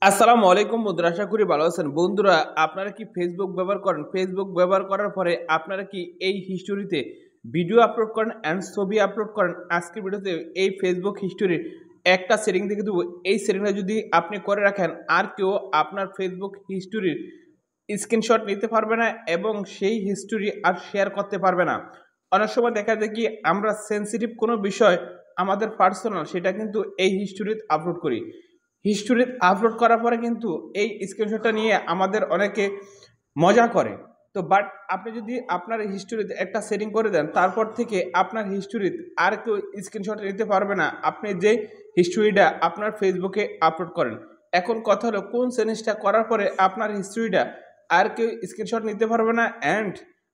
আসসালামু আলাইকুম বন্ধুরা, আশা করি ভালো আছেন। বন্ধুরা, আপনারা কি ফেসবুক ব্যবহার করেন? ফেসবুক ব্যবহার করার পরে আপনারা কি এই হিস্টোরিতে ভিডিও আপলোড করেন অ্যান্ড ছবি আপলোড করেন? আজকের ভিডিওতে এই ফেসবুক হিস্টোরির একটা সেটিং দেখে দেবো। এই সেটিংটা যদি আপনি করে রাখেন, আর কেউ আপনার ফেসবুক হিস্টোরির স্ক্রিনশট নিতে পারবে না এবং সেই হিস্টোরি আর শেয়ার করতে পারবে না। অনেক সময় দেখা যায় কি আমরা সেনসিটিভ কোনো বিষয় আমাদের পার্সোনাল সেটা কিন্তু এই হিস্টোরিতে আপলোড করি। হিস্টোরিতে আপলোড করার পরে কিন্তু এই স্ক্রিনশটটা নিয়ে আমাদের অনেকে মজা করে। তো বাট আপনি যদি আপনার হিস্টোরিতে একটা সেটিং করে দেন, তারপর থেকে আপনার হিস্টোরিতে আর কেউ স্ক্রিনশট নিতে পারবে না আপনি যে হিস্টোরিটা আপনার ফেসবুকে আপলোড করেন। এখন কথা হলো, কোন জিনিসটা করার পরে আপনার হিস্টোরিটা আর কেউ স্ক্রিনশট নিতে পারবে না অ্যান্ড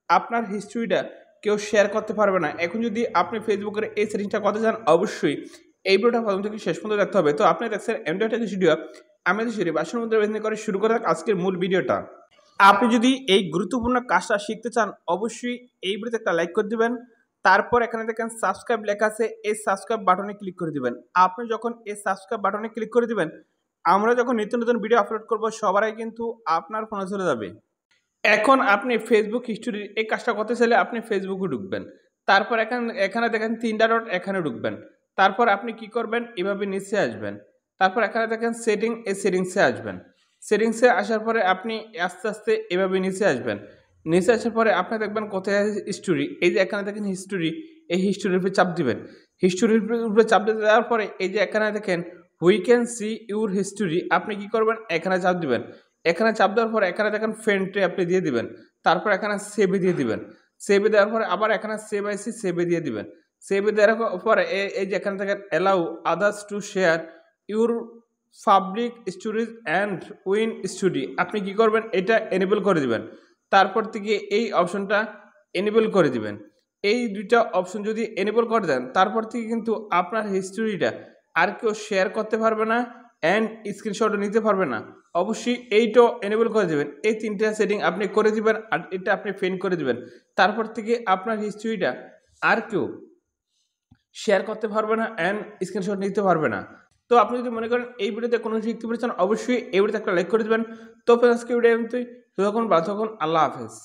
আপনার হিস্টোরিটা কেউ শেয়ার করতে পারবে না। এখন যদি আপনি ফেসবুকের এই সেটিংসটা করতে চান, অবশ্যই এই ভিডিওটা প্রথম থেকে শেষ পর্যন্ত দেখতে হবে। তো আপনি দেখছেন এমডিআর ভিডিও, আমি বাসন মধ্যে বেঁধে করে শুরু করে আজকের মূল ভিডিওটা। আপনি যদি এই গুরুত্বপূর্ণ কাজটা শিখতে চান, অবশ্যই এই ভিডিওতে একটা লাইক করে দিবেন। তারপর এখানে দেখেন সাবস্ক্রাইব লেখা আছে, এই সাবস্ক্রাইব বাটনে ক্লিক করে দিবেন। আপনি যখন এই সাবস্ক্রাইব বাটনে ক্লিক করে দিবেন, আমরা যখন নিত্য নতুন ভিডিও আপলোড করব সবার আগে কিন্তু আপনার ফোনে চলে যাবে। এখন আপনি ফেসবুক হিস্টোরির এই কাজটা করতে চাইলে আপনি ফেসবুকে ঢুকবেন। তারপর এখানে এখানে দেখেন ৩টা ডট, এখানে ঢুকবেন। তারপর আপনি কি করবেন, এভাবে নিচে আসবেন। তারপর এখানে দেখেন সেটিং, এই সেটিংসে আসবেন। সেটিংসে আসার পরে আপনি আস্তে আস্তে এভাবে নিচে আসবেন। নিচে আসার পরে আপনি দেখবেন কোথায় আছে হিস্টোরি, এই যে এখানে দেখেন হিস্টোরি, এই হিস্টোরির উপরে চাপ দিবেন। হিস্টোরির উপরে চাপ দিয়ে দেওয়ার পরে এই যে এখানে দেখেন we can see your history, আপনি কি করবেন, এখানে চাপ দিবেন। এখানে চাপ দেওয়ার পরে এখানে দেখেন ফ্রেন্ডে আপনি দিয়ে দিবেন। তারপর এখানে সেভে দিয়ে দিবেন। সেভে দেওয়ার পরে আবার এখানে সেভ আইসি, সেভে দিয়ে দিবেন। সেভে দেওয়ার পরে এই যে এখানে দেখেন allow others to share your public stories and win study, আপনি কি করবেন, এটা এনেবল করে দিবেন। তারপর থেকে এই অপশনটা এনেবল করে দিবেন। এই দুইটা অপশন যদি এনেবল করে দেন, তারপর থেকে কিন্তু আপনার হিস্টোরিটা আর কেউ শেয়ার করতে পারবে না অ্যান্ড স্ক্রিনশটও নিতে পারবে না। অবশ্যই এইটাও এনেবল করে দেবেন। এই 3টা সেটিং আপনি করে দিবেন আর এটা আপনি ফেন করে দিবেন। তারপর থেকে আপনার হিস্টোরিটা আর কেউ শেয়ার করতে পারবে না অ্যান্ড স্ক্রিনশট নিতে পারবে না। তো আপনি যদি মনে করেন এই ভিডিওতে কোনো শিখতে পেরেছেন, অবশ্যই এই ভিডিওতে একটা লাইক করে দেবেন। তো আজকে ভিডিও তখন ভালো থাকুন, আল্লাহ হাফেজ।